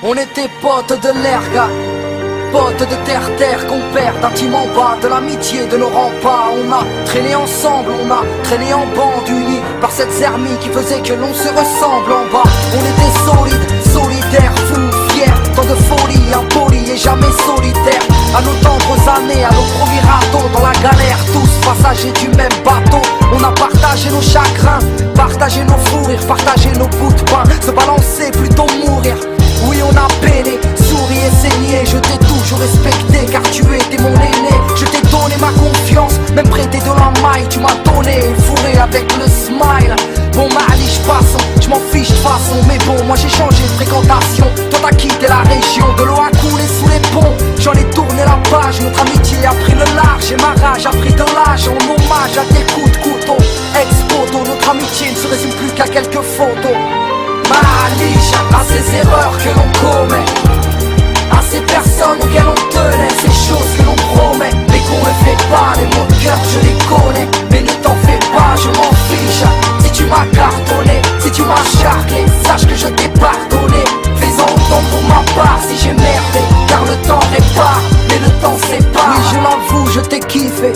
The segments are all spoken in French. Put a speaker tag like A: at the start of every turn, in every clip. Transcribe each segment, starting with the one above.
A: On était potes de l'erga, potes de terre-terre qu'on perd d'un team en bas, de l'amitié de nos remparts. On a traîné ensemble, on a traîné en bande unis par cette zermie qui faisait que l'on se ressemble en bas. On était solides, solidaires, fous, fiers, tant de folie, impolis et jamais solitaires. À nos tendres années, à nos premiers radeaux dans la galère, tous passagers du même bateau. On a partagé nos chagrins, partagé nos fous rires, partagé nos bouts de pain, se balancer plutôt mourir. Oui, on a peiné, souri et saigné. Je t'ai toujours respecté car tu étais mon aîné. Je t'ai donné ma confiance, même prêté de la maille. Tu m'as donné, fourré avec le smile. Bon Mali, j'passe, j'm'en fiche de façon. Mais bon, moi j'ai changé de fréquentation. Toi t'as quitté la région, de l'eau a coulé sous les ponts. J'en ai tourné la page, notre amitié a pris le large. Et ma rage a pris de l'âge en hommage à tes coups de couteau. Ex-poteau, notre amitié ne se résume plus qu'à quelques photos. Maliche à ces erreurs que l'on commet, à ces personnes auxquelles on tenait, ces choses que l'on promet, mais qu'on ne fait pas. Les mots de cœur je les connais, mais ne t'en fais pas, je m'en fiche. Si tu m'as cartonné, si tu m'as charclé, sache que je t'ai pardonné. Fais-en autant pour ma part si j'ai merdé, car le temps répare, mais le temps sépare. Oui je l'avoue, je t'ai kiffé.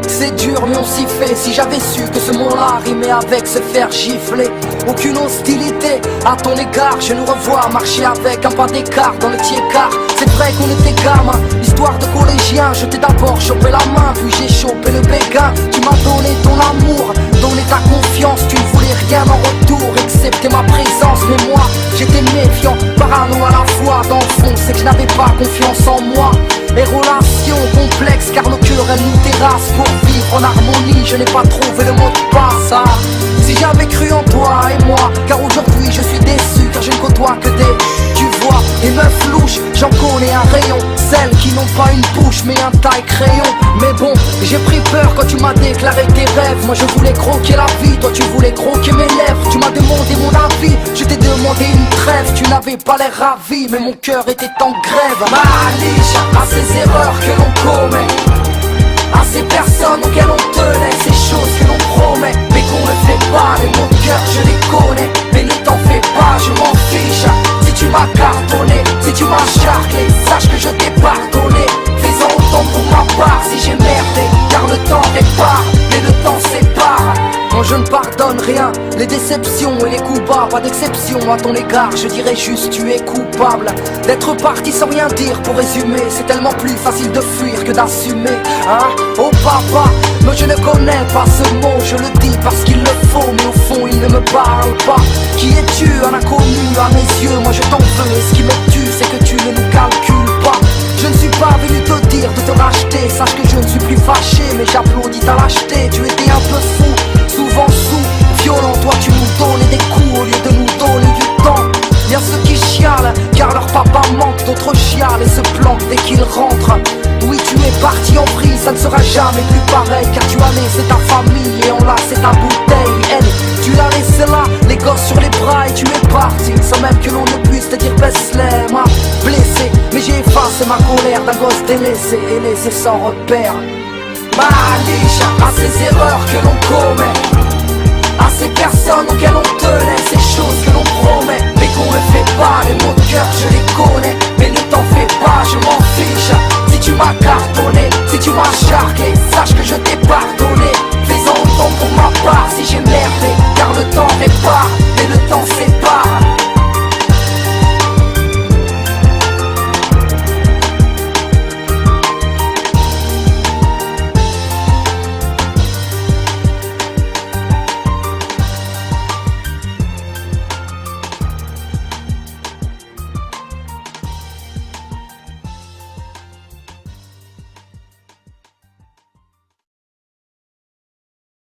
A: C'est dur mais on s'y fait. Si j'avais su que ce mot-là rimait avec se faire gifler. Aucune hostilité à ton égard. Je nous revois marcher avec un pas d'écart dans le tiers-quart. C'est vrai qu'on était gamins, histoire de collégien. Je t'ai d'abord chopé la main, puis j'ai chopé le béguin. Tu m'as donné ton amour, donné ta confiance. Tu ne voulais rien en retour, excepté ma présence. Mais moi, j'étais méfiant, parano à la fois. Dans le fond, c'est que je n'avais pas confiance en moi. Les relations complexes car nos querelles nous terrassent. Pour vivre en harmonie, je n'ai pas trouvé le mot de passe. Ah, si j'avais cru en toi et moi, car aujourd'hui je suis déçu car je ne côtoie que des, tu vois, les meufs louches, j'en connais un rayon. Celles qui n'ont pas une bouche mais un taille crayon. Mais bon, j'ai pris peur quand tu m'as déclaré tes rêves. Moi je voulais croquer la vie, toi tu voulais croquer mes lèvres. Tu m'as demandé mon avis, je t'ai demandé une trêve. Tu n'avais pas l'air ravi mais mon cœur était en grève. Maliche à ces erreurs que l'on commet, à ces personnes auxquelles on tenait, ces choses que l'on promet, mais qu'on ne fait pas. Les mots de cœur je les connais, mais ne t'en fais pas, je m'en fiche. Si tu m'as cartonné, si tu m'as charclé, sache que je t'ai pardonné. Fais-en autant pour ma part si j'ai merdé, car le temps répare, mais le temps sépare. Quand je ne pardonne rien, les déceptions et les coups bas, pas d'exception à ton égard, je dirais juste tu es coupable d'être parti sans rien dire. Pour résumer, c'est tellement plus facile de fuir que d'assumer, hein. Oh papa, mais je ne connais pas ce mot, je le dis parce qu'il le faut, mais au fond il ne me parle pas. Qui es-tu, un inconnu à mes yeux, moi je t'en veux, et ce qui me tue c'est que tu ne nous calcules pas. Je ne suis pas venu te dire de te racheter, sache que je ne suis plus fâché, mais j'applaudis ta lâcheté. Tu étais un peu fou, souvent sous, violent, toi tu nous donnais des coups au lieu de nous donner du temps. Y'a ceux qui chialent, car leur papa manque, d'autres chialent et se planquent dès qu'ils rentrent. Oui tu es parti en vrille, ça ne sera jamais plus pareil, car tu as laissé ta famille et on laissé ta bouteille. Elle, tu l'as laissé là, les gosses sur les bras et tu es parti, sans même que l'on ne puisse te dire baisse-les, m'a blessé. Mais j'ai effacé ma colère d'un gosse délaissé et laissé sans repère. Maliche à ces erreurs que l'on commet, à ces personnes auxquelles on tenait, ces choses que l'on promet, mais qu'on ne fait pas. Les mots de cœur je les connais, mais ne t'en fais pas, je m'en fiche. Si tu m'as cartonné, si tu m'as charclé, sache que je t'ai pardonné. Fais-en autant pour ma part si j'ai merdé, car le temps répare, mais le temps sépare.